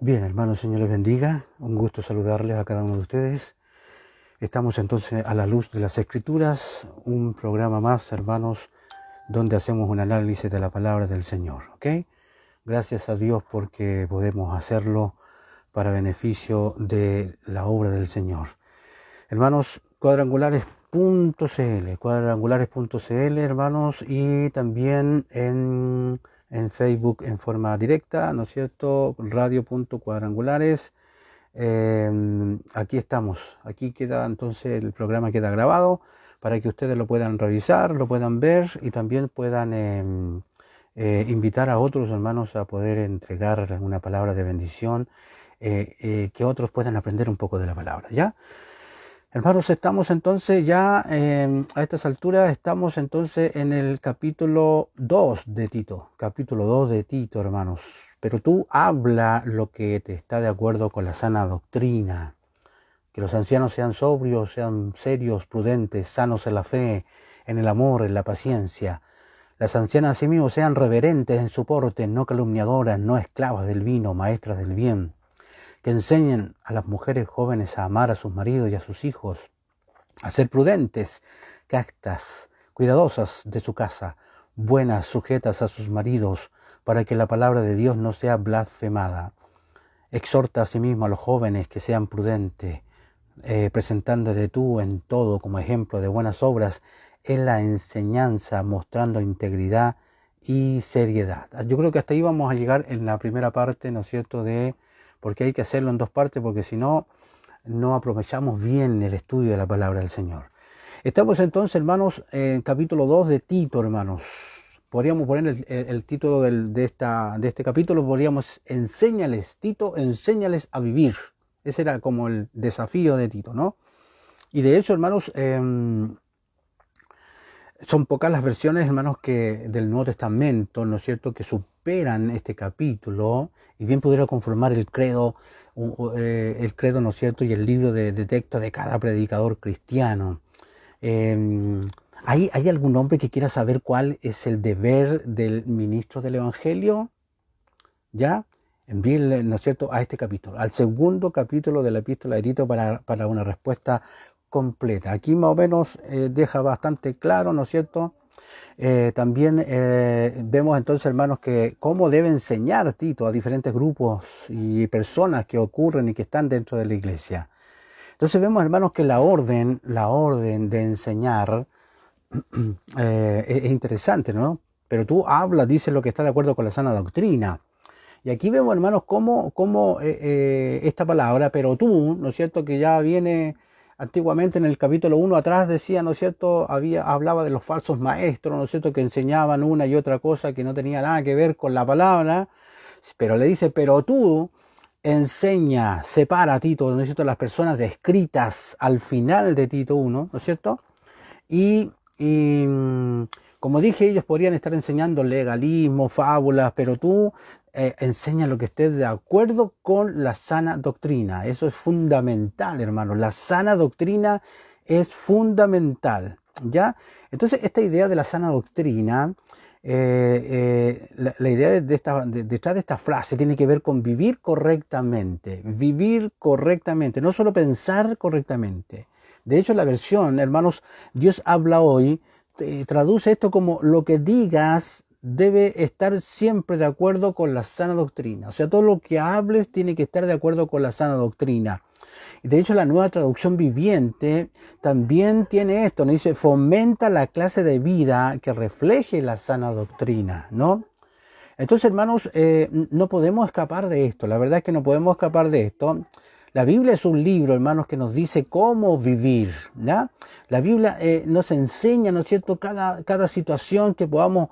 Bien, hermanos, Señor les bendiga. Un gusto saludarles a cada uno de ustedes. Estamos entonces a la luz de las Escrituras, un programa más, hermanos, donde hacemos un análisis de la palabra del Señor, ¿ok? Gracias a Dios porque podemos hacerlo para beneficio de la obra del Señor. Hermanos, cuadrangulares.cl, hermanos, y también en Facebook en forma directa, ¿no es cierto? Radio.cuadrangulares. Aquí estamos, aquí queda entonces el programa queda grabado para que ustedes lo puedan revisar, lo puedan ver y también puedan invitar a otros hermanos a poder entregar una palabra de bendición, que otros puedan aprender un poco de la palabra, ¿ya? Hermanos, estamos entonces ya a estas alturas, estamos entonces en el capítulo 2 de Tito, hermanos. Pero tú habla lo que te está de acuerdo con la sana doctrina, que los ancianos sean sobrios, sean serios, prudentes, sanos en la fe, en el amor, en la paciencia. Las ancianas asimismo sean reverentes en su porte, no calumniadoras, no esclavas del vino, maestras del bien, que enseñen a las mujeres jóvenes a amar a sus maridos y a sus hijos, a ser prudentes, castas, cuidadosas de su casa, buenas, sujetas a sus maridos, para que la palabra de Dios no sea blasfemada. Exhorta asimismo a los jóvenes que sean prudentes, presentándote tú en todo como ejemplo de buenas obras, en la enseñanza, mostrando integridad y seriedad. Yo creo que hasta ahí vamos a llegar en la primera parte, ¿no es cierto?, porque hay que hacerlo en dos partes, porque si no, no aprovechamos bien el estudio de la palabra del Señor. Estamos entonces, hermanos, en capítulo 2 de Tito, hermanos. Podríamos poner el título de este capítulo, podríamos, Tito, enséñales a vivir. Ese era como el desafío de Tito, ¿no? Y de hecho, hermanos, son pocas las versiones, hermanos, del Nuevo Testamento, ¿no es cierto?, que superan este capítulo y bien pudiera conformar el credo, ¿no es cierto?, y el libro de texto de cada predicador cristiano. ¿Hay algún hombre que quiera saber cuál es el deber del ministro del Evangelio? ¿Ya? Envíenle, ¿no es cierto?, a este capítulo, al segundo capítulo de la epístola de Tito para una respuesta completa. Aquí más o menos deja bastante claro, ¿no es cierto? También vemos entonces, hermanos, que cómo debe enseñar Tito a diferentes grupos y personas que ocurren y que están dentro de la iglesia. Entonces vemos, hermanos, que la orden de enseñar es interesante, ¿no? Pero tú hablas, dices lo que está de acuerdo con la sana doctrina. Y aquí vemos, hermanos, cómo esta palabra, pero tú, ¿no es cierto?, que ya viene antiguamente en el capítulo 1 atrás, decía, ¿no es cierto?, hablaba de los falsos maestros, ¿no es cierto?, que enseñaban una y otra cosa que no tenía nada que ver con la palabra, pero le dice, pero tú enseña, separa a Tito, ¿no es cierto?, las personas descritas al final de Tito 1, ¿no es cierto?, y como dije, ellos podrían estar enseñando legalismo, fábulas, pero tú enseña lo que esté de acuerdo con la sana doctrina. Eso es fundamental, hermano. La sana doctrina es fundamental, ¿ya? Entonces, esta idea de la sana doctrina, la idea detrás de esta frase tiene que ver con vivir correctamente, no solo pensar correctamente. De hecho, la versión, hermanos, Dios habla hoy, traduce esto como lo que digas debe estar siempre de acuerdo con la sana doctrina. O sea, todo lo que hables tiene que estar de acuerdo con la sana doctrina. Y de hecho, la Nueva Traducción Viviente también tiene esto, ¿no? Dice, fomenta la clase de vida que refleje la sana doctrina, ¿no? Entonces, hermanos, no podemos escapar de esto. La verdad es que no podemos escapar de esto. La Biblia es un libro, hermanos, que nos dice cómo vivir, ¿ya? La Biblia nos enseña, ¿no es cierto?, cada situación que podamos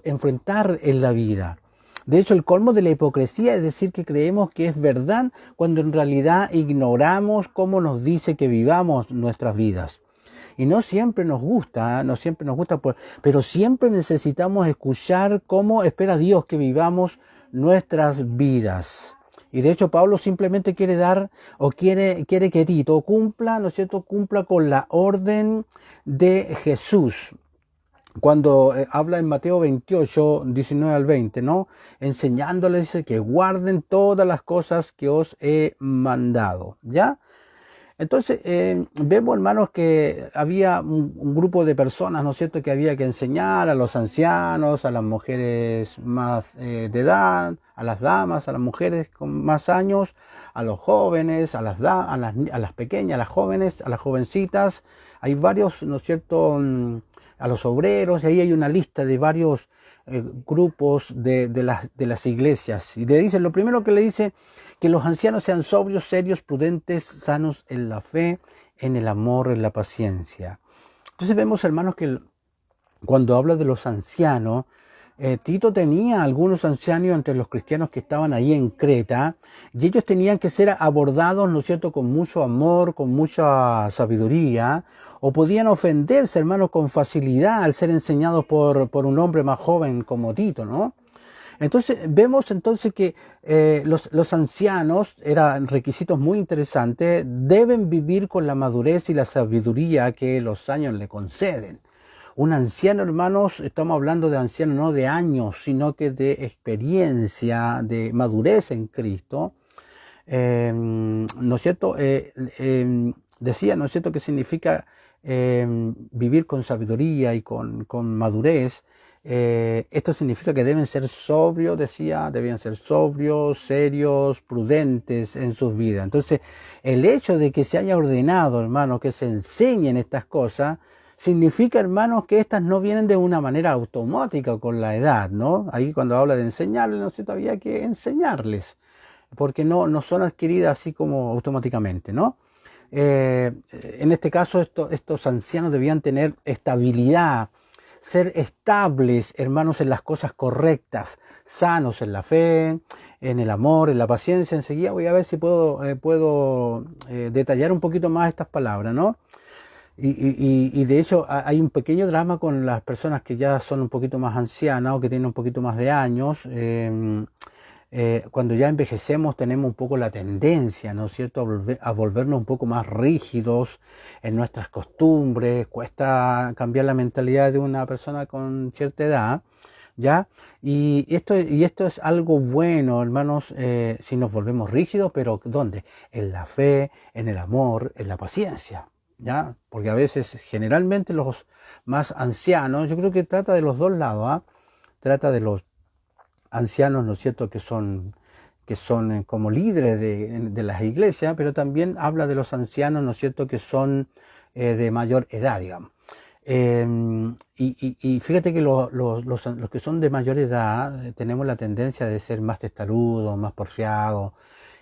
enfrentar en la vida. De hecho, el colmo de la hipocresía es decir que creemos que es verdad cuando en realidad ignoramos cómo nos dice que vivamos nuestras vidas. Y no siempre nos gusta, pero siempre necesitamos escuchar cómo espera Dios que vivamos nuestras vidas. Y de hecho Pablo simplemente quiere que Tito cumpla, ¿no es cierto?, cumpla con la orden de Jesús. cuando habla en Mateo 28, 19 al 20, ¿no? Enseñándoles dice, que guarden todas las cosas que os he mandado, ¿ya? Entonces, vemos, hermanos, que había un grupo de personas, ¿no es cierto?, que había que enseñar a los ancianos, a las mujeres más de edad, a las damas, a las mujeres con más años, a los jóvenes, a las pequeñas, a las jóvenes, a las jovencitas. Hay varios, ¿no es cierto?, a los obreros, y ahí hay una lista de varios grupos de las iglesias. Y le dice, lo primero que le dice, que los ancianos sean sobrios, serios, prudentes, sanos en la fe, en el amor, en la paciencia. Entonces vemos, hermanos, que cuando habla de los ancianos, Tito tenía algunos ancianos entre los cristianos que estaban ahí en Creta, y ellos tenían que ser abordados, ¿no es cierto?, con mucho amor, con mucha sabiduría, o podían ofenderse, hermanos, con facilidad al ser enseñados por un hombre más joven como Tito, ¿no? Entonces, vemos entonces que los ancianos, eran requisitos muy interesantes, deben vivir con la madurez y la sabiduría que los años le conceden. Un anciano, hermanos, estamos hablando de anciano no de años, sino que de experiencia, de madurez en Cristo. ¿No es cierto? Decía, ¿no es cierto?, que significa vivir con sabiduría y con madurez. Esto significa que deben ser sobrios, decía, deben ser sobrios, serios, prudentes en sus vidas. Entonces, el hecho de que se haya ordenado, hermano, que se enseñen estas cosas, significa, hermanos, que estas no vienen de una manera automática con la edad, ¿no? Ahí cuando habla de enseñarles, no sé, todavía hay que enseñarles, porque no son adquiridas así como automáticamente, ¿no? En este caso, estos ancianos debían tener estabilidad, ser estables, hermanos, en las cosas correctas, sanos en la fe, en el amor, en la paciencia. Enseguida voy a ver si puedo detallar un poquito más estas palabras, ¿no? Y de hecho hay un pequeño drama con las personas que ya son un poquito más ancianas o que tienen un poquito más de años. Cuando ya envejecemos tenemos un poco la tendencia, ¿no es cierto?, a volvernos un poco más rígidos en nuestras costumbres. Cuesta cambiar la mentalidad de una persona con cierta edad, ¿ya? Y esto es algo bueno, hermanos, si nos volvemos rígidos, pero ¿dónde? En la fe, en el amor, en la paciencia, ¿ya? Porque a veces, generalmente los más ancianos, yo creo que trata de los dos lados, ¿ah? Trata de los ancianos, ¿no es cierto?, que son como líderes de las iglesias, pero también habla de los ancianos, ¿no es cierto?, que son de mayor edad, digamos. Y fíjate que los que son de mayor edad tenemos la tendencia de ser más testarudos, más porfiados,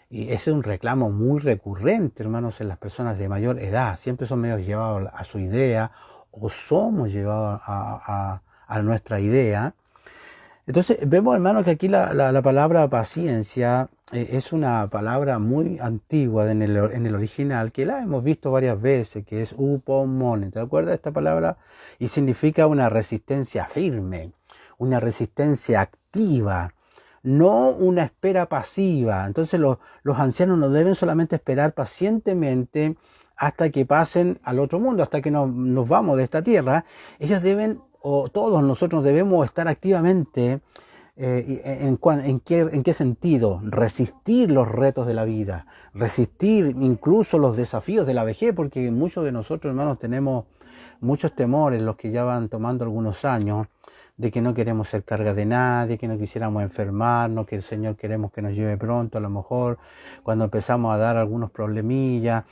y ese es un reclamo muy recurrente, hermanos, en las personas de mayor edad. Siempre son medio llevados a su idea, o somos llevados a nuestra idea. Entonces vemos, hermanos, que aquí la palabra paciencia es una palabra muy antigua en el original, que la hemos visto varias veces, que es upomone. ¿Te acuerdas de esta palabra? Y significa una resistencia firme, una resistencia activa, no una espera pasiva. Entonces los ancianos no deben solamente esperar pacientemente hasta que pasen al otro mundo, hasta que nos vamos de esta tierra. Ellos deben, o todos nosotros debemos estar activamente, ¿en qué sentido? Resistir los retos de la vida, resistir incluso los desafíos de la vejez, porque muchos de nosotros, hermanos, tenemos muchos temores, los que ya van tomando algunos años, de que no queremos ser carga de nadie, que no quisiéramos enfermarnos, que el Señor queremos que nos lleve pronto, a lo mejor cuando empezamos a dar algunos problemillas,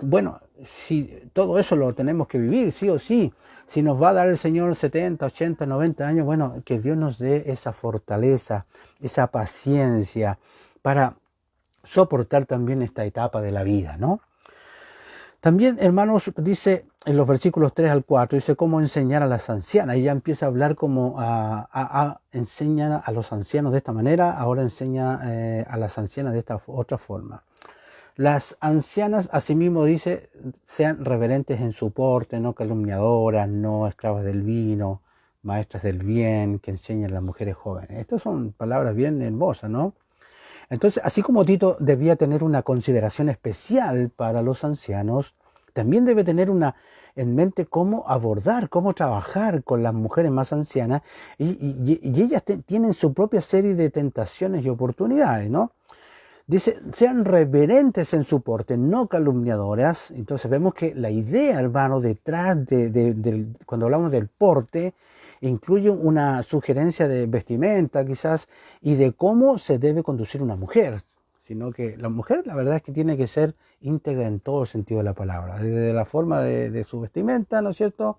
bueno, si todo eso lo tenemos que vivir, sí o sí. Si nos va a dar el Señor 70, 80, 90 años, bueno, que Dios nos dé esa fortaleza, esa paciencia para soportar también esta etapa de la vida, ¿no? También, hermanos, dice en los versículos 3 al 4, dice cómo enseñar a las ancianas. Y ya empieza a hablar como enseñar a los ancianos de esta manera, ahora enseña a las ancianas de esta otra forma. Las ancianas, asimismo, dice, sean reverentes en su porte, no calumniadoras, no esclavas del vino, maestras del bien, que enseñan a las mujeres jóvenes. Estas son palabras bien hermosas, ¿no? Entonces, así como Tito debía tener una consideración especial para los ancianos, también debe tener en mente cómo abordar, cómo trabajar con las mujeres más ancianas y ellas tienen su propia serie de tentaciones y oportunidades, ¿no? Dice, sean reverentes en su porte, no calumniadoras. Entonces vemos que la idea, hermano, detrás cuando hablamos del porte, incluye una sugerencia de vestimenta quizás y de cómo se debe conducir una mujer. Sino que la mujer, la verdad es que tiene que ser íntegra en todo el sentido de la palabra, desde la forma de su vestimenta, ¿no es cierto?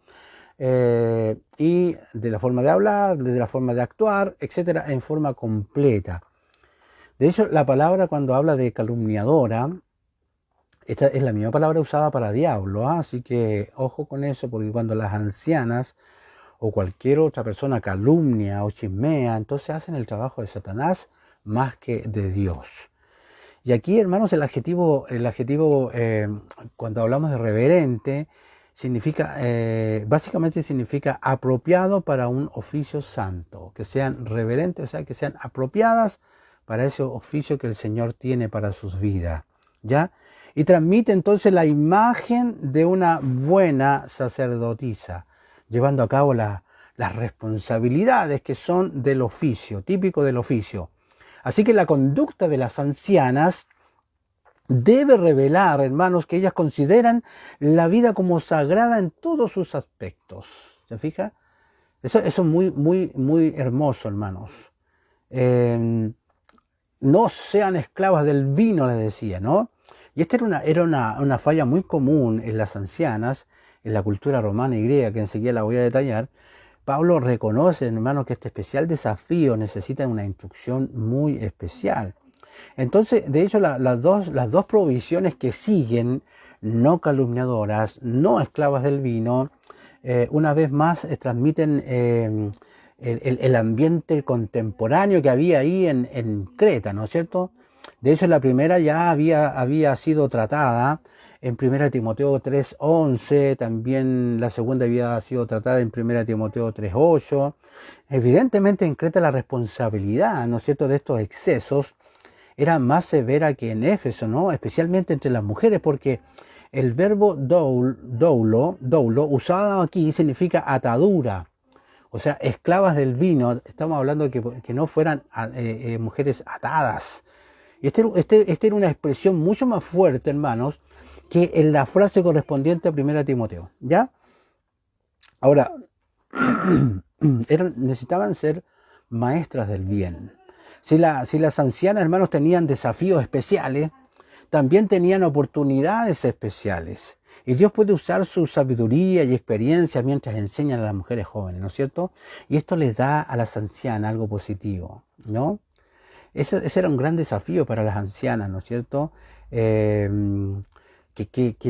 Y de la forma de hablar, desde la forma de actuar, etcétera, en forma completa. De hecho, la palabra cuando habla de calumniadora, esta es la misma palabra usada para diablo, ¿eh? Así que ojo con eso, porque cuando las ancianas o cualquier otra persona calumnia o chismea, entonces hacen el trabajo de Satanás más que de Dios. Y aquí, hermanos, el adjetivo cuando hablamos de reverente, significa, básicamente significa apropiado para un oficio santo, que sean reverentes, o sea, que sean apropiadas para ese oficio que el Señor tiene para sus vidas, ¿ya? Y transmite entonces la imagen de una buena sacerdotisa, llevando a cabo las responsabilidades que son del oficio, típico del oficio. Así que la conducta de las ancianas debe revelar, hermanos, que ellas consideran la vida como sagrada en todos sus aspectos. ¿Se fija? Eso es muy hermoso, hermanos. No sean esclavas del vino, les decía, ¿no? Y esta era una falla muy común en las ancianas, en la cultura romana y griega, que enseguida la voy a detallar. Pablo reconoce, hermanos, que este especial desafío necesita una instrucción muy especial. Entonces, de hecho, las dos provisiones que siguen, no calumniadoras, no esclavas del vino, una vez más transmiten el ambiente contemporáneo que había ahí en Creta, ¿no es cierto? De hecho, la primera ya había sido tratada en 1 Timoteo 3:11, también la segunda había sido tratada en 1 Timoteo 3:8. Evidentemente en Creta la responsabilidad, ¿no es cierto?, de estos excesos era más severa que en Éfeso, ¿no? Especialmente entre las mujeres, porque el verbo doulo, usado aquí significa atadura. O sea, esclavas del vino, estamos hablando de que no fueran mujeres atadas. Y esta era una expresión mucho más fuerte, hermanos, que en la frase correspondiente a 1 Timoteo, ¿ya? Ahora, necesitaban ser maestras del bien. Si las ancianas, hermanos, tenían desafíos especiales, también tenían oportunidades especiales. Y Dios puede usar su sabiduría y experiencia mientras enseñan a las mujeres jóvenes, ¿no es cierto? Y esto les da a las ancianas algo positivo, ¿no? Ese era un gran desafío para las ancianas, ¿no es cierto? Que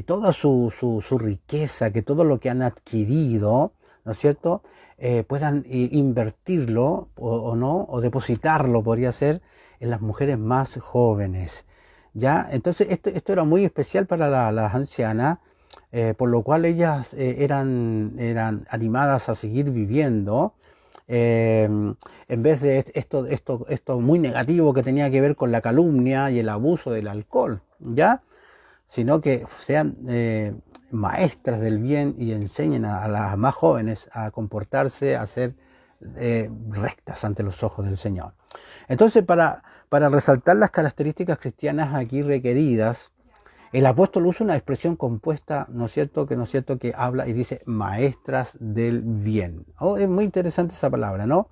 toda su riqueza, que todo lo que han adquirido, ¿no es cierto?, puedan invertirlo o no, o depositarlo, podría ser, en las mujeres más jóvenes. ¿Ya? Entonces esto era muy especial para las ancianas, por lo cual ellas eran animadas a seguir viviendo, en vez de esto muy negativo que tenía que ver con la calumnia y el abuso del alcohol, ¿ya? Sino que sean maestras del bien y enseñen a las más jóvenes a comportarse, a ser rectas ante los ojos del Señor. Entonces, para resaltar las características cristianas aquí requeridas, el apóstol usa una expresión compuesta, ¿no es cierto?, que habla y dice maestras del bien. Oh, es muy interesante esa palabra, ¿no?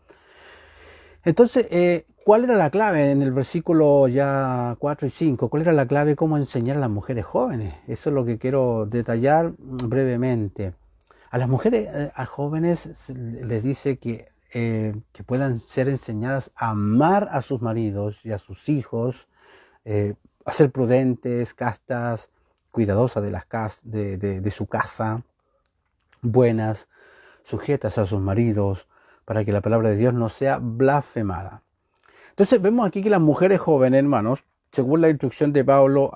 Entonces, ¿cuál era la clave en el versículo ya 4 y 5? ¿Cuál era la clave? ¿Cómo enseñar a las mujeres jóvenes? Eso es lo que quiero detallar brevemente. A las mujeres jóvenes les dice que puedan ser enseñadas a amar a sus maridos y a sus hijos, a ser prudentes, castas, cuidadosas de su casa, buenas, sujetas a sus maridos, para que la palabra de Dios no sea blasfemada. Entonces vemos aquí que las mujeres jóvenes, hermanos, según la instrucción de Pablo,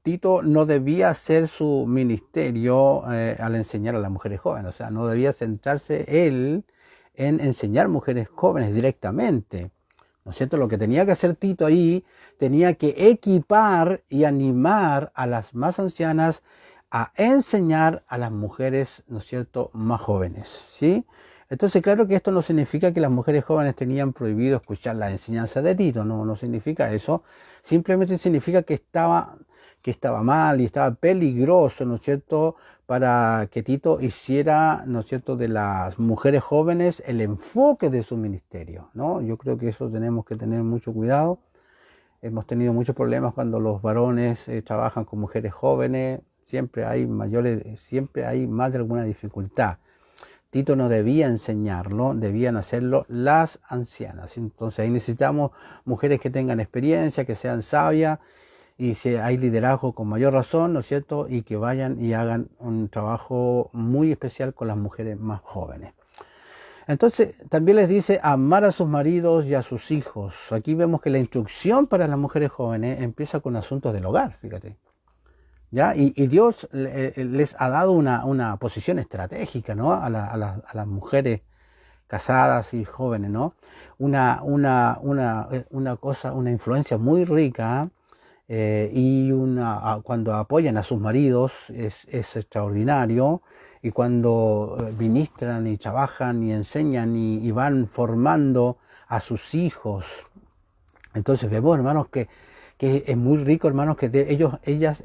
Tito no debía hacer su ministerio al enseñar a las mujeres jóvenes. O sea, no debía centrarse él en enseñar mujeres jóvenes directamente. ¿No es cierto? Lo que tenía que hacer Tito ahí, tenía que equipar y animar a las más ancianas a enseñar a las mujeres, ¿no es cierto?, más jóvenes, ¿sí? Entonces, claro que esto no significa que las mujeres jóvenes tenían prohibido escuchar la enseñanza de Tito, no significa eso, simplemente significa que estaba mal y estaba peligroso, ¿no es cierto?, para que Tito hiciera, ¿no es cierto?, de las mujeres jóvenes el enfoque de su ministerio, ¿no? Yo creo que eso tenemos que tener mucho cuidado. Hemos tenido muchos problemas cuando los varones trabajan con mujeres jóvenes, siempre hay más de alguna dificultad. Tito no debía enseñarlo, debían hacerlo las ancianas. Entonces ahí necesitamos mujeres que tengan experiencia, que sean sabias, y si hay liderazgo con mayor razón, ¿no es cierto?, y que vayan y hagan un trabajo muy especial con las mujeres más jóvenes. Entonces también les dice amar a sus maridos y a sus hijos. Aquí vemos que la instrucción para las mujeres jóvenes empieza con asuntos del hogar, fíjate. ¿Ya? Y Dios les ha dado una posición estratégica, ¿no?, a las mujeres casadas y jóvenes, ¿no? Una influencia muy rica, y cuando apoyan a sus maridos es extraordinario, y cuando ministran y trabajan y enseñan y van formando a sus hijos. Entonces vemos, hermanos, que es muy rico, hermanos, que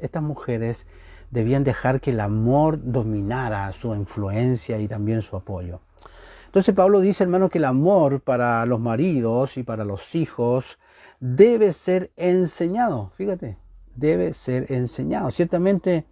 estas mujeres debían dejar que el amor dominara su influencia y también su apoyo. Entonces Pablo dice, hermanos, que el amor para los maridos y para los hijos debe ser enseñado. Fíjate, debe ser enseñado. Ciertamente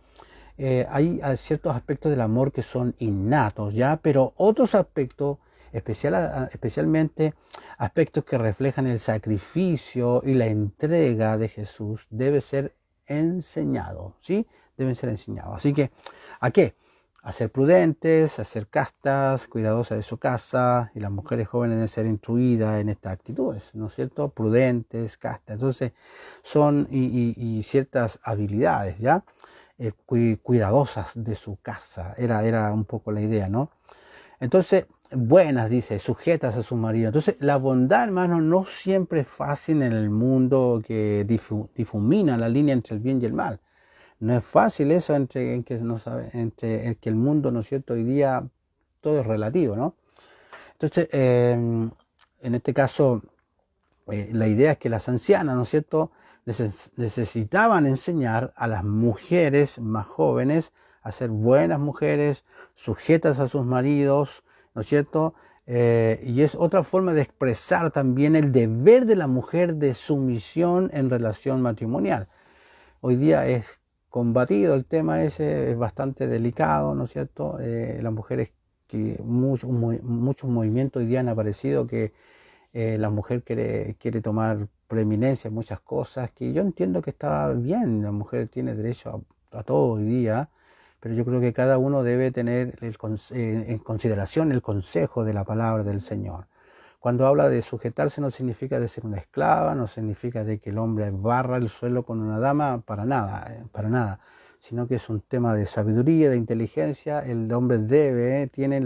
hay ciertos aspectos del amor que son innatos, ¿ya? Pero otros aspectos, especialmente aspectos que reflejan el sacrificio y la entrega de Jesús, debe ser enseñado, ¿sí? Deben ser enseñados. Así que, ¿a qué? A ser prudentes, a ser castas, cuidadosas de su casa, y las mujeres jóvenes deben ser instruidas en estas actitudes, ¿no es cierto? Prudentes, castas. Entonces, son y ciertas habilidades, ¿ya? Cuidadosas de su casa, era un poco la idea, ¿no? Entonces, buenas, dice, sujetas a su marido. Entonces, la bondad, hermano, no siempre es fácil en el mundo que difumina la línea entre el bien y el mal. No es fácil eso entre el que el mundo, ¿no es cierto?, hoy día todo es relativo, ¿no? Entonces, en este caso, la idea es que las ancianas, ¿no es cierto?, necesitaban enseñar a las mujeres más jóvenes a ser buenas mujeres, sujetas a sus maridos, ¿no es cierto? Y es otra forma de expresar también el deber de la mujer de sumisión en relación matrimonial. Hoy día es combatido el tema ese, es bastante delicado, ¿no es cierto? Las mujeres, muchos movimientos hoy día han aparecido que la mujer quiere tomar preeminencia en muchas cosas, que yo entiendo que está bien, la mujer tiene derecho a todo hoy día, pero yo creo que cada uno debe tener en consideración el consejo de la palabra del Señor. Cuando habla de sujetarse no significa de ser una esclava, no significa de que el hombre barra el suelo con una dama, para nada, sino que es un tema de sabiduría, de inteligencia. El hombre tiene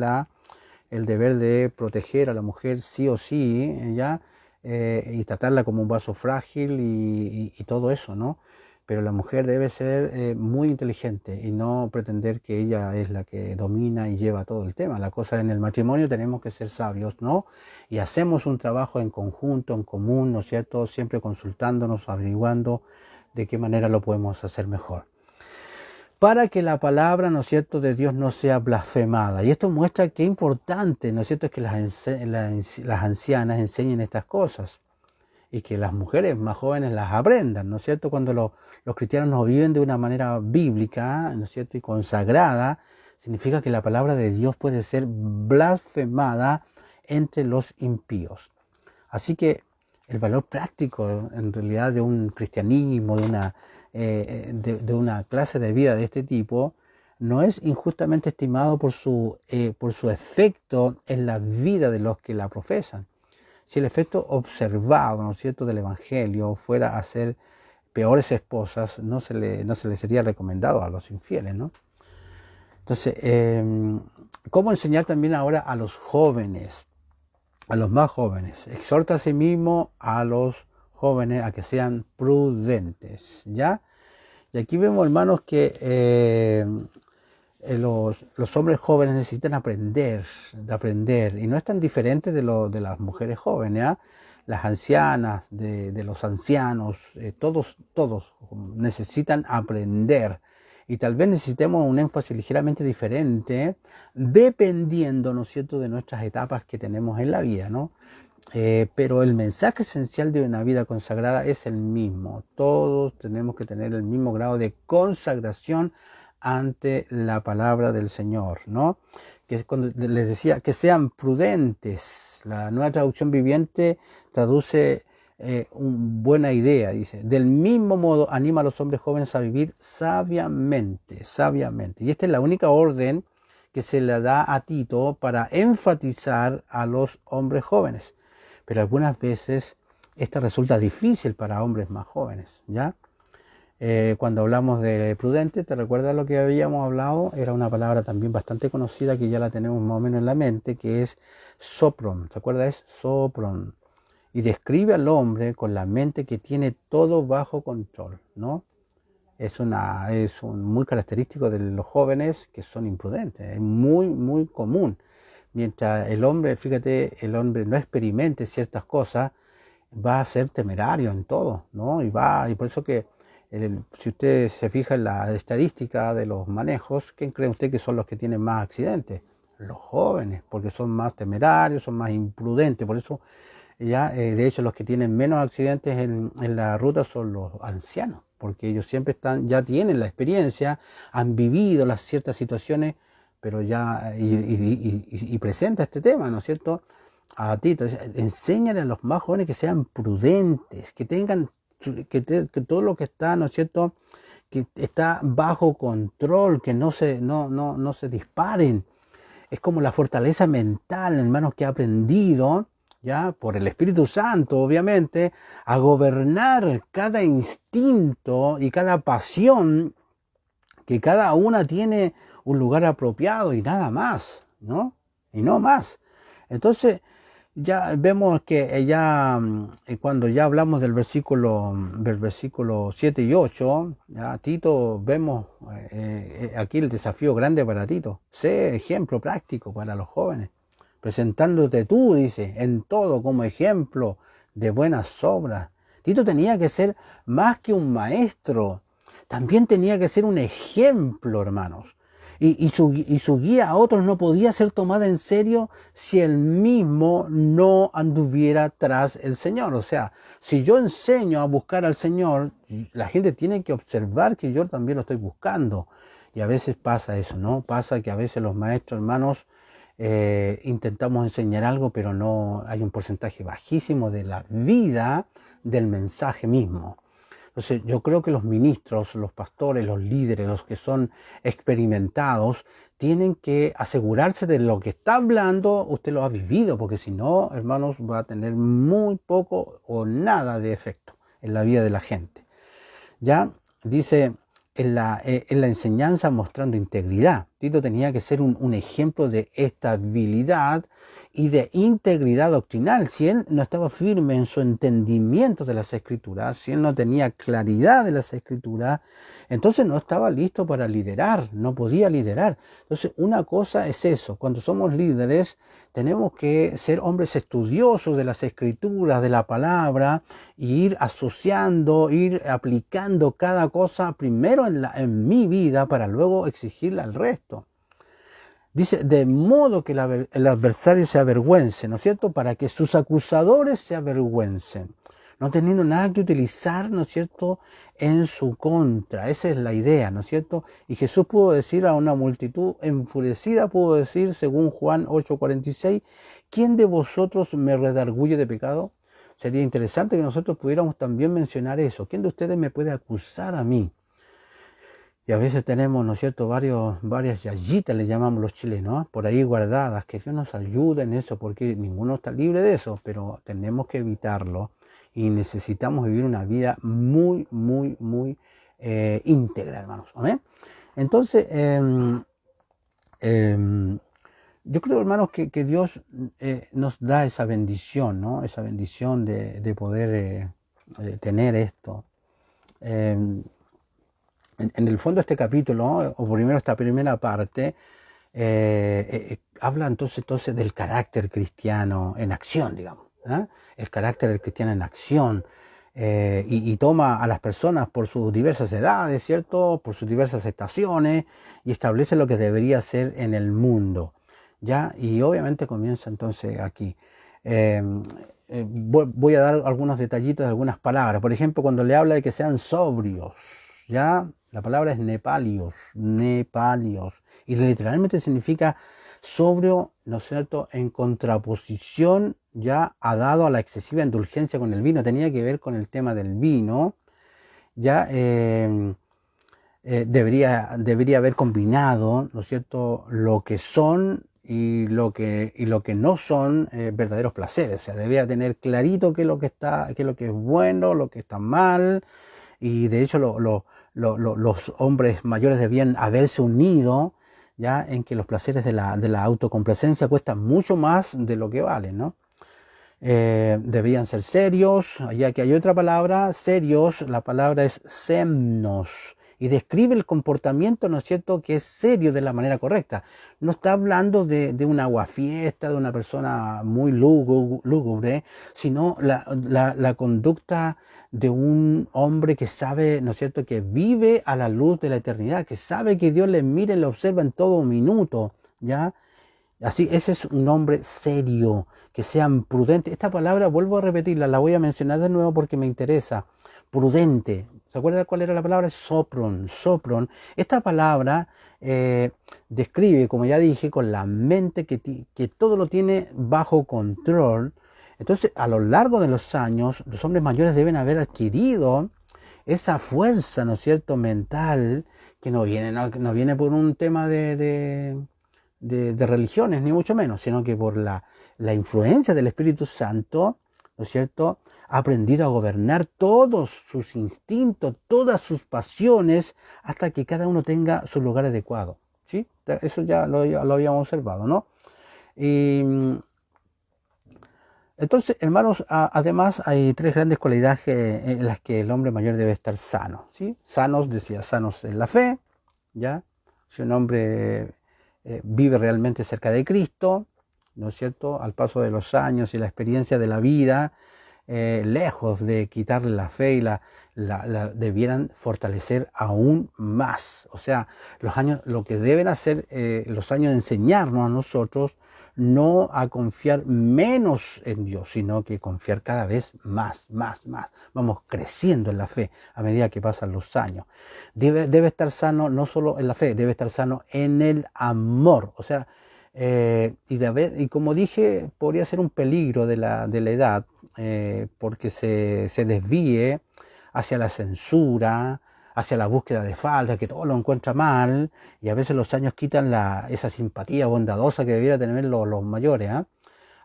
el deber de proteger a la mujer sí o sí, ¿ya? Y tratarla como un vaso frágil y todo eso, ¿no? Pero la mujer debe ser muy inteligente y no pretender que ella es la que domina y lleva todo el tema. La cosa en el matrimonio tenemos que ser sabios, ¿no? Y hacemos un trabajo en conjunto, en común, ¿no es cierto? Siempre consultándonos, averiguando de qué manera lo podemos hacer mejor, para que la palabra, ¿no es cierto?, de Dios no sea blasfemada. Y esto muestra qué importante, ¿no es cierto?, es que las ancianas enseñen estas cosas y que las mujeres más jóvenes las aprendan, ¿no es cierto? Cuando los cristianos no viven de una manera bíblica, ¿no es cierto?, y consagrada, significa que la palabra de Dios puede ser blasfemada entre los impíos. Así que el valor práctico, en realidad, de un cristianismo, de una clase de vida de este tipo, no es injustamente estimado por su efecto en la vida de los que la profesan. Si el efecto observado, ¿no es cierto?, del Evangelio fuera a ser peores esposas, no se le sería recomendado a los infieles, ¿no? Entonces, ¿cómo enseñar también ahora a los jóvenes, a los más jóvenes? Exhorta a sí mismo a los jóvenes a que sean prudentes, ¿ya? Y aquí vemos, hermanos, que los hombres jóvenes necesitan aprender, y no es tan diferente de las mujeres jóvenes, ¿ah? Las ancianas, de los ancianos, todos necesitan aprender. Y tal vez necesitemos un énfasis ligeramente diferente, dependiendo, ¿no es cierto?, de nuestras etapas que tenemos en la vida, ¿no? Pero el mensaje esencial de una vida consagrada es el mismo. Todos tenemos que tener el mismo grado de consagración ante la palabra del Señor, ¿no? Que es cuando les decía que sean prudentes. La Nueva Traducción Viviente traduce una buena idea, dice: del mismo modo anima a los hombres jóvenes a vivir sabiamente. Y esta es la única orden que se le da a Tito para enfatizar a los hombres jóvenes. Pero algunas veces esta resulta difícil para hombres más jóvenes, ¿ya? Cuando hablamos de prudente, ¿te recuerdas lo que habíamos hablado? Era una palabra también bastante conocida que ya la tenemos más o menos en la mente, que es sopron. ¿Te acuerdas? Es sopron. Y describe al hombre con la mente que tiene todo bajo control, ¿no? Es muy característico de los jóvenes que son imprudentes. Es muy común. Mientras el hombre, fíjate, el hombre no experimente ciertas cosas, va a ser temerario en todo, ¿no? Y por eso que si usted se fija en la estadística de los manejos, ¿quién cree usted que son los que tienen más accidentes? Los jóvenes, porque son más temerarios, son más imprudentes. Por eso, de hecho, los que tienen menos accidentes en la ruta son los ancianos, porque ellos siempre ya tienen la experiencia, han vivido las ciertas situaciones, pero y presenta este tema, ¿no es cierto?, a Tito. Enséñale a los más jóvenes que sean prudentes, que tengan, que todo lo que está, ¿no es cierto?, que está bajo control, que no se disparen. Es como la fortaleza mental, hermanos, que ha aprendido, ya por el Espíritu Santo, obviamente, a gobernar cada instinto y cada pasión, que cada una tiene un lugar apropiado y nada más, ¿no? Y no más. Entonces, ya vemos que cuando ya hablamos del versículo 7 y 8, ya, Tito, vemos aquí el desafío grande para Tito. Sé ejemplo práctico para los jóvenes, presentándote tú, dice, en todo como ejemplo de buenas obras. Tito tenía que ser más que un maestro, también tenía que ser un ejemplo, hermanos. Y su guía a otros no podía ser tomada en serio si él mismo no anduviera tras el Señor. O sea, si yo enseño a buscar al Señor, la gente tiene que observar que yo también lo estoy buscando. Y a veces pasa eso, ¿no? Pasa que a veces los maestros, hermanos, intentamos enseñar algo, pero no hay un porcentaje bajísimo de la vida del mensaje mismo. Entonces, yo creo que los ministros, los pastores, los líderes, los que son experimentados, tienen que asegurarse de lo que está hablando, usted lo ha vivido, porque si no, hermanos, va a tener muy poco o nada de efecto en la vida de la gente. Ya dice en la enseñanza mostrando integridad. Tito tenía que ser un ejemplo de estabilidad y de integridad doctrinal. Si él no estaba firme en su entendimiento de las Escrituras, si él no tenía claridad de las Escrituras, entonces no estaba listo para liderar, no podía liderar. Entonces, una cosa es eso: cuando somos líderes, tenemos que ser hombres estudiosos de las Escrituras, de la palabra, y ir asociando, ir aplicando cada cosa primero en mi vida para luego exigirla al resto. Dice, de modo que el adversario se avergüence, ¿no es cierto?, para que sus acusadores se avergüencen, no teniendo nada que utilizar, ¿no es cierto?, en su contra. Esa es la idea, ¿no es cierto? Y Jesús pudo decir a una multitud enfurecida, pudo decir, según Juan 8:46, ¿quién de vosotros me redarguye de pecado? Sería interesante que nosotros pudiéramos también mencionar eso. ¿Quién de ustedes me puede acusar a mí? Y a veces tenemos, ¿no es cierto?, varias yayitas, le llamamos los chilenos, por ahí guardadas. Que Dios nos ayude en eso, porque ninguno está libre de eso, pero tenemos que evitarlo y necesitamos vivir una vida muy íntegra, hermanos. ¿Amén? Entonces, yo creo, hermanos, que Dios nos da esa bendición, ¿no? Esa bendición de poder tener esto. en el fondo este capítulo, o primero esta primera parte, habla entonces del carácter cristiano en acción, digamos, ¿eh? El carácter del cristiano en acción, y toma a las personas por sus diversas edades, ¿cierto? Por sus diversas estaciones, y establece lo que debería ser en el mundo, ¿ya? Y obviamente comienza entonces aquí. Eh, voy a dar algunos detallitos de algunas palabras. Por ejemplo, cuando le habla de que sean sobrios, ¿ya? La palabra es nepalios, nepalios, y literalmente significa sobrio, ¿no es cierto?, en contraposición ya ha dado a la excesiva indulgencia con el vino. Tenía que ver con el tema del vino, ya debería haber combinado, ¿no es cierto?, lo que son y lo que no son verdaderos placeres. O sea, debía tener clarito qué es lo que está, qué es lo que es bueno, lo que está mal, y de hecho los hombres mayores debían haberse unido ya en que los placeres de la autocomplacencia cuestan mucho más de lo que valen, ¿no? Debían ser serios, ya que hay otra palabra, serios, la palabra es semnos, y describe el comportamiento, ¿no es cierto?, que es serio de la manera correcta. No está hablando de un aguafiesta, de una persona muy lúgubre, sino la conducta de un hombre que sabe, ¿no es cierto?, que vive a la luz de la eternidad, que sabe que Dios le mira y le observa en todo minuto, ¿ya? Así, ese es un hombre serio, que sean prudentes. Esta palabra, vuelvo a repetirla, la voy a mencionar de nuevo porque me interesa. Prudente. ¿Se acuerdan cuál era la palabra? Sopron, sopron. Esta palabra describe, como ya dije, con la mente que todo lo tiene bajo control. Entonces, a lo largo de los años, los hombres mayores deben haber adquirido esa fuerza, ¿no es cierto?, mental, que no viene por un tema de religiones, ni mucho menos, sino que por la influencia del Espíritu Santo, ¿no es cierto?, ha aprendido a gobernar todos sus instintos, todas sus pasiones, hasta que cada uno tenga su lugar adecuado. ¿Sí? Eso ya lo habíamos observado, ¿no? Y entonces, hermanos, además hay tres grandes cualidades en las que el hombre mayor debe estar sano, ¿sí? Sanos, decía, sanos en la fe, ¿ya? Si un hombre vive realmente cerca de Cristo, ¿no es cierto?, al paso de los años y la experiencia de la vida, lejos de quitarle la fe y la debieran fortalecer aún más. O sea, los años, lo que deben hacer los años, enseñarnos a nosotros no a confiar menos en Dios, sino que confiar cada vez más. Vamos creciendo en la fe a medida que pasan los años. Debe estar sano no solo en la fe, debe estar sano en el amor. O sea, y como dije, podría ser un peligro de la edad, porque se desvíe hacia la censura, hacia la búsqueda de faltas, que todo lo encuentra mal, y a veces los años quitan esa simpatía bondadosa que debiera tener los mayores, ¿eh?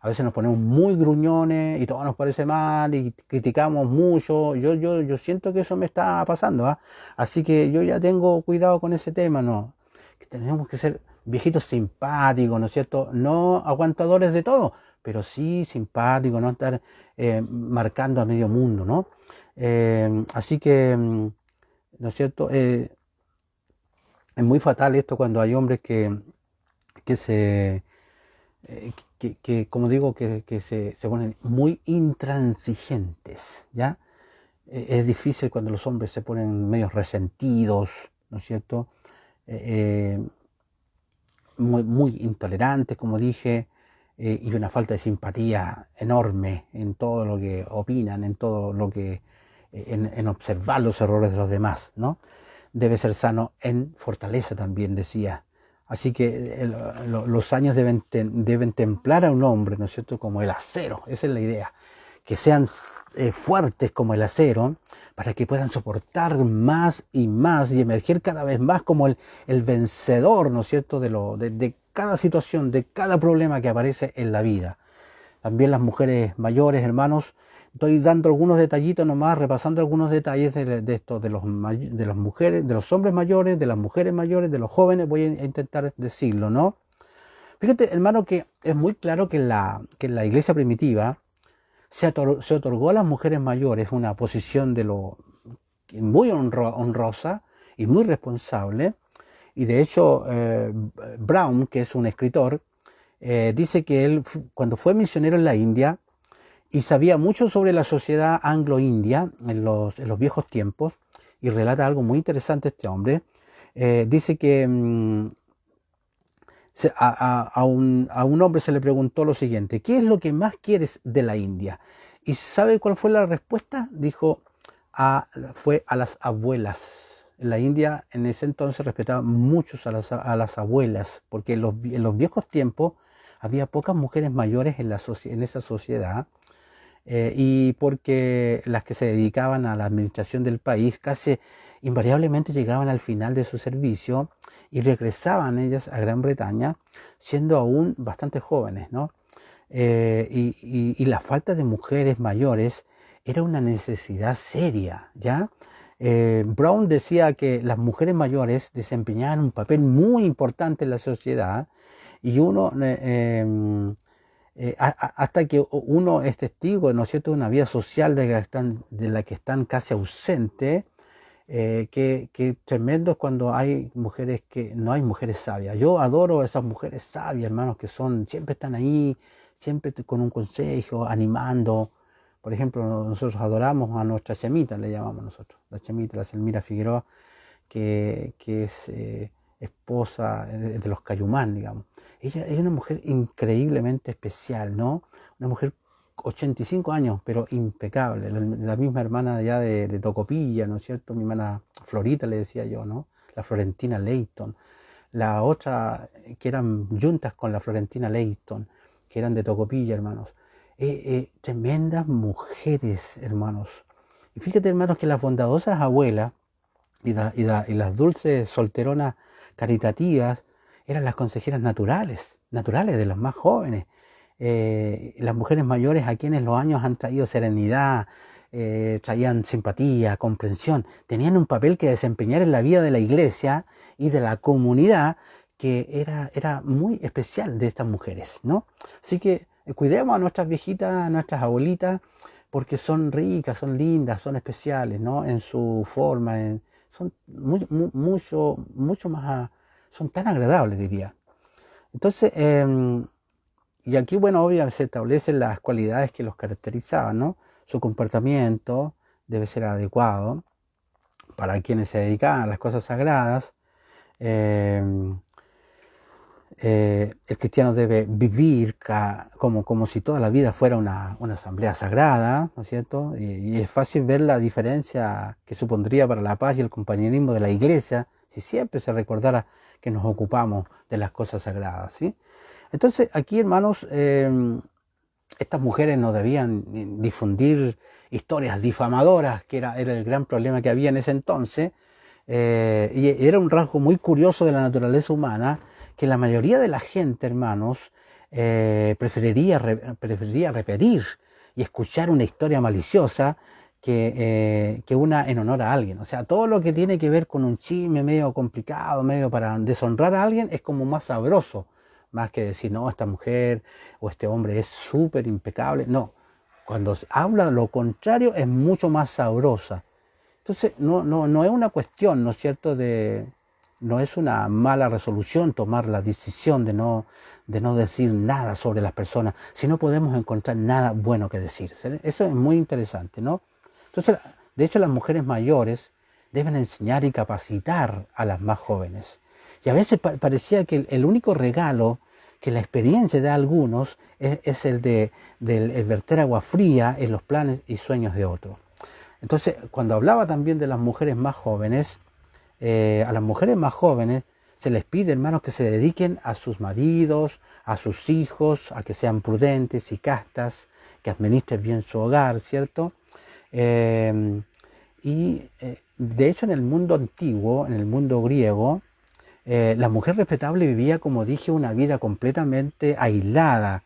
A veces nos ponemos muy gruñones y todo nos parece mal y criticamos mucho. Yo siento que eso me está pasando, ¿eh? Así que yo ya tengo cuidado con ese tema, ¿no? Que tenemos que ser viejitos simpáticos, ¿no es cierto? No aguantadores de todo, pero sí simpáticos, no estar marcando a medio mundo, ¿no? Así que, ¿no es cierto? Es muy fatal esto cuando hay hombres que se, como digo, que se ponen muy intransigentes, ¿ya? Es difícil cuando los hombres se ponen medio resentidos, ¿no es cierto? Muy intolerantes, como dije, y una falta de simpatía enorme en todo lo que opinan, en todo lo que, en observar los errores de los demás, ¿no? Debe ser sano en fortaleza también, decía. Así que los años deben templar a un hombre, ¿no es cierto?, como el acero, esa es la idea. Que sean fuertes como el acero, para que puedan soportar más y más y emerger cada vez más como el vencedor, ¿no es cierto?, de cada situación, de cada problema que aparece en la vida. También las mujeres mayores, hermanos, estoy dando algunos detallitos nomás, repasando algunos detalles de esto, de las mujeres, de los hombres mayores, de las mujeres mayores, de los jóvenes, voy a intentar decirlo, ¿no? Fíjate, hermano, que es muy claro que en la iglesia primitiva se otorgó a las mujeres mayores una posición muy honrosa, y muy responsable. Y de hecho, Brown, que es un escritor, dice que él, cuando fue misionero en la India, y sabía mucho sobre la sociedad anglo-india en los viejos tiempos, y relata algo muy interesante este hombre. Dice que a un hombre se le preguntó lo siguiente: ¿qué es lo que más quieres de la India? ¿Y sabe cuál fue la respuesta? Dijo, fue a las abuelas. En la India en ese entonces respetaban mucho a las abuelas, porque en los viejos tiempos había pocas mujeres mayores en esa sociedad, y porque las que se dedicaban a la administración del país casi invariablemente llegaban al final de su servicio y regresaban ellas a Gran Bretaña siendo aún bastante jóvenes, ¿no? Y la falta de mujeres mayores era una necesidad seria, ¿ya? Brown decía que las mujeres mayores desempeñaban un papel muy importante en la sociedad, y uno, hasta que uno es testigo, ¿no es cierto?, de una vida social de la que están casi ausentes. Que tremendo es cuando hay mujeres no hay mujeres sabias. Yo adoro a esas mujeres sabias, hermanos, que siempre están ahí, siempre con un consejo, animando. Por ejemplo, nosotros adoramos a nuestra Chemita, le llamamos nosotros, la Chemita, la Selmira Figueroa, que es esposa de los Cayumán, digamos. Ella es una mujer increíblemente especial, ¿no? Una mujer 85 años, pero impecable. La misma hermana allá de Tocopilla, ¿no es cierto? Mi hermana Florita, le decía yo, ¿no? La Florentina Leighton. La otra, que eran juntas con la Florentina Leighton, que eran de Tocopilla, hermanos. Tremendas mujeres, hermanos. Y fíjate, hermanos, que las bondadosas abuelas y las dulces solteronas caritativas eran las consejeras naturales de los más jóvenes. Las mujeres mayores, a quienes los años han traído serenidad, traían simpatía, comprensión, tenían un papel que desempeñar en la vida de la iglesia y de la comunidad, que era muy especial de estas mujeres, ¿no? Así que cuidemos a nuestras viejitas, a nuestras abuelitas, porque son ricas, son lindas, son especiales, ¿no? En su forma, son mucho más, son tan agradables, diría. Entonces, y aquí, bueno, obviamente se establecen las cualidades que los caracterizaban, ¿no? Su comportamiento debe ser adecuado para quienes se dedicaban a las cosas sagradas. El cristiano debe vivir como si toda la vida fuera una asamblea sagrada, ¿no es cierto? Y es fácil ver la diferencia que supondría para la paz y el compañerismo de la iglesia si siempre se recordara que nos ocupamos de las cosas sagradas, ¿sí? Entonces, aquí, hermanos, estas mujeres no debían difundir historias difamadoras, que era el gran problema que había en ese entonces, y era un rasgo muy curioso de la naturaleza humana, que la mayoría de la gente, hermanos, preferiría repetir y escuchar una historia maliciosa que una en honor a alguien. O sea, todo lo que tiene que ver con un chisme medio complicado, medio para deshonrar a alguien, es como más sabroso, más que decir, no, esta mujer o este hombre es súper impecable. No, cuando habla lo contrario es mucho más sabrosa. Entonces, no es una cuestión, ¿no es cierto?, no es una mala resolución tomar la decisión de no decir nada sobre las personas, si no podemos encontrar nada bueno que decir. Eso es muy interesante, ¿no? Entonces, de hecho, las mujeres mayores deben enseñar y capacitar a las más jóvenes. Y a veces parecía que el único regalo que la experiencia da a algunos es el de verter agua fría en los planes y sueños de otros. Entonces, cuando hablaba también de las mujeres más jóvenes, a las mujeres más jóvenes se les pide, hermanos, que se dediquen a sus maridos, a sus hijos, a que sean prudentes y castas, que administren bien su hogar, ¿cierto? De hecho, en el mundo antiguo, en el mundo griego, la mujer respetable vivía, como dije, una vida completamente aislada.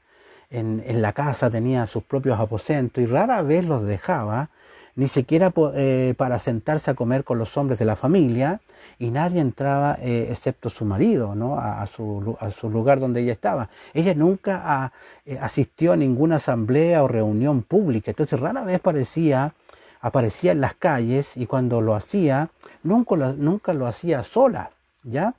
En la casa tenía sus propios aposentos y rara vez los dejaba, ni siquiera para sentarse a comer con los hombres de la familia, y nadie entraba excepto su marido, ¿no?, a su lugar donde ella estaba. Ella nunca asistió a ninguna asamblea o reunión pública, entonces rara vez parecía aparecía en las calles y cuando lo hacía, nunca lo hacía sola, ¿ya?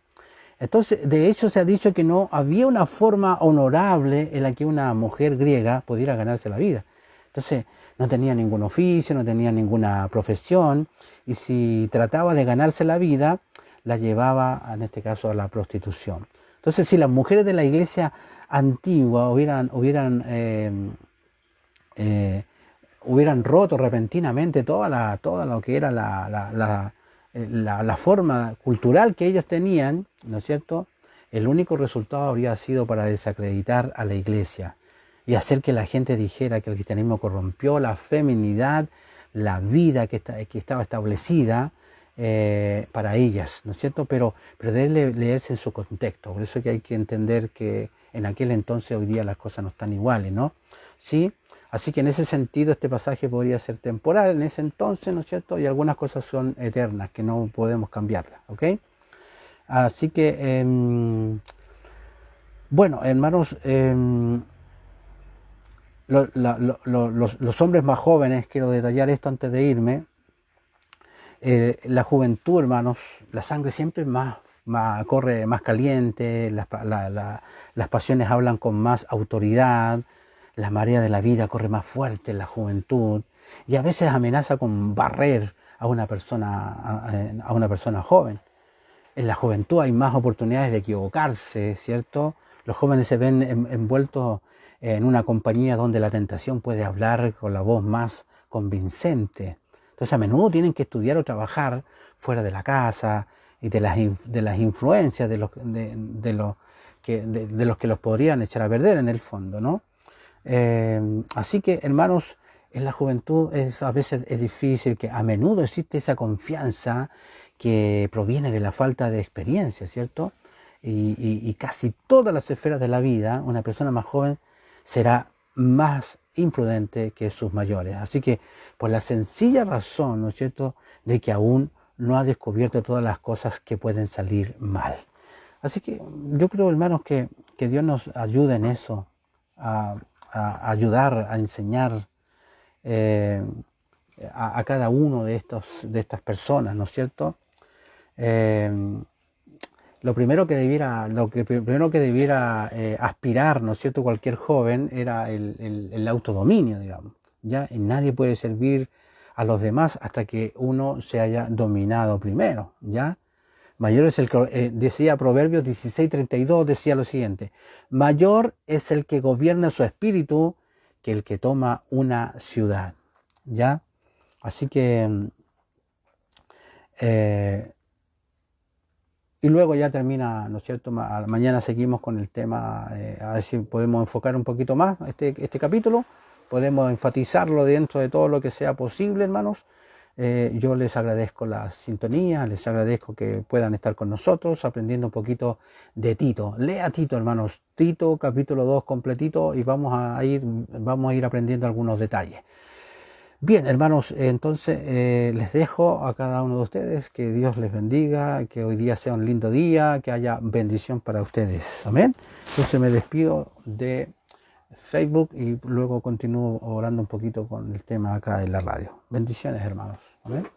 Entonces, de hecho, se ha dicho que no había una forma honorable en la que una mujer griega pudiera ganarse la vida. Entonces, no tenía ningún oficio, no tenía ninguna profesión, y si trataba de ganarse la vida, la llevaba, en este caso, a la prostitución. Entonces, si las mujeres de la iglesia antigua hubieran roto repentinamente toda lo que era la forma cultural que ellos tenían, ¿no es cierto? El único resultado habría sido para desacreditar a la iglesia y hacer que la gente dijera que el cristianismo corrompió la feminidad, la vida que estaba establecida para ellas, ¿no es cierto? Pero debe leerse en su contexto. Por eso que hay que entender que en aquel entonces, hoy día las cosas no están iguales, ¿no? ¿Sí? Así que en ese sentido este pasaje podría ser temporal en ese entonces, ¿no es cierto? Y algunas cosas son eternas, que no podemos cambiarlas, ¿ok? Así que, bueno, hermanos, los hombres más jóvenes, quiero detallar esto antes de irme, la juventud, hermanos, la sangre siempre corre más caliente, las pasiones hablan con más autoridad, la marea de la vida corre más fuerte en la juventud y a veces amenaza con barrer a una persona joven. En la juventud hay más oportunidades de equivocarse, ¿cierto? Los jóvenes se ven envueltos en una compañía donde la tentación puede hablar con la voz más convincente. Entonces a menudo tienen que estudiar o trabajar fuera de la casa y de las influencias de los que los podrían echar a perder en el fondo, ¿no? Así que, hermanos, en la juventud a veces es difícil, que a menudo existe esa confianza que proviene de la falta de experiencia, ¿cierto? Y casi todas las esferas de la vida, una persona más joven será más imprudente que sus mayores. Así que, por la sencilla razón, ¿no es cierto?, de que aún no ha descubierto todas las cosas que pueden salir mal. Así que yo creo, hermanos, que Dios nos ayude en eso, a ayudar, a enseñar a cada uno de estas personas, ¿no es cierto? Lo primero que debiera aspirar, ¿no es cierto?, cualquier joven era el autodominio, digamos, ¿ya? Y nadie puede servir a los demás hasta que uno se haya dominado primero, ¿ya? Mayor es el que, decía Proverbios 16:32, decía lo siguiente: mayor es el que gobierna su espíritu que el que toma una ciudad, ¿ya? Así que, y luego ya termina, ¿no es cierto? Mañana seguimos con el tema, a ver si podemos enfocar un poquito más este capítulo, podemos enfatizarlo dentro de todo lo que sea posible, hermanos. Yo les agradezco la sintonía, les agradezco que puedan estar con nosotros aprendiendo un poquito de Tito. Lea Tito, hermanos, Tito capítulo 2 completito, y vamos a ir aprendiendo algunos detalles. Bien, hermanos, entonces les dejo a cada uno de ustedes, que Dios les bendiga, que hoy día sea un lindo día, que haya bendición para ustedes. Amén. Entonces me despido de Facebook y luego continúo orando un poquito con el tema acá en la radio. Bendiciones, hermanos. Amén.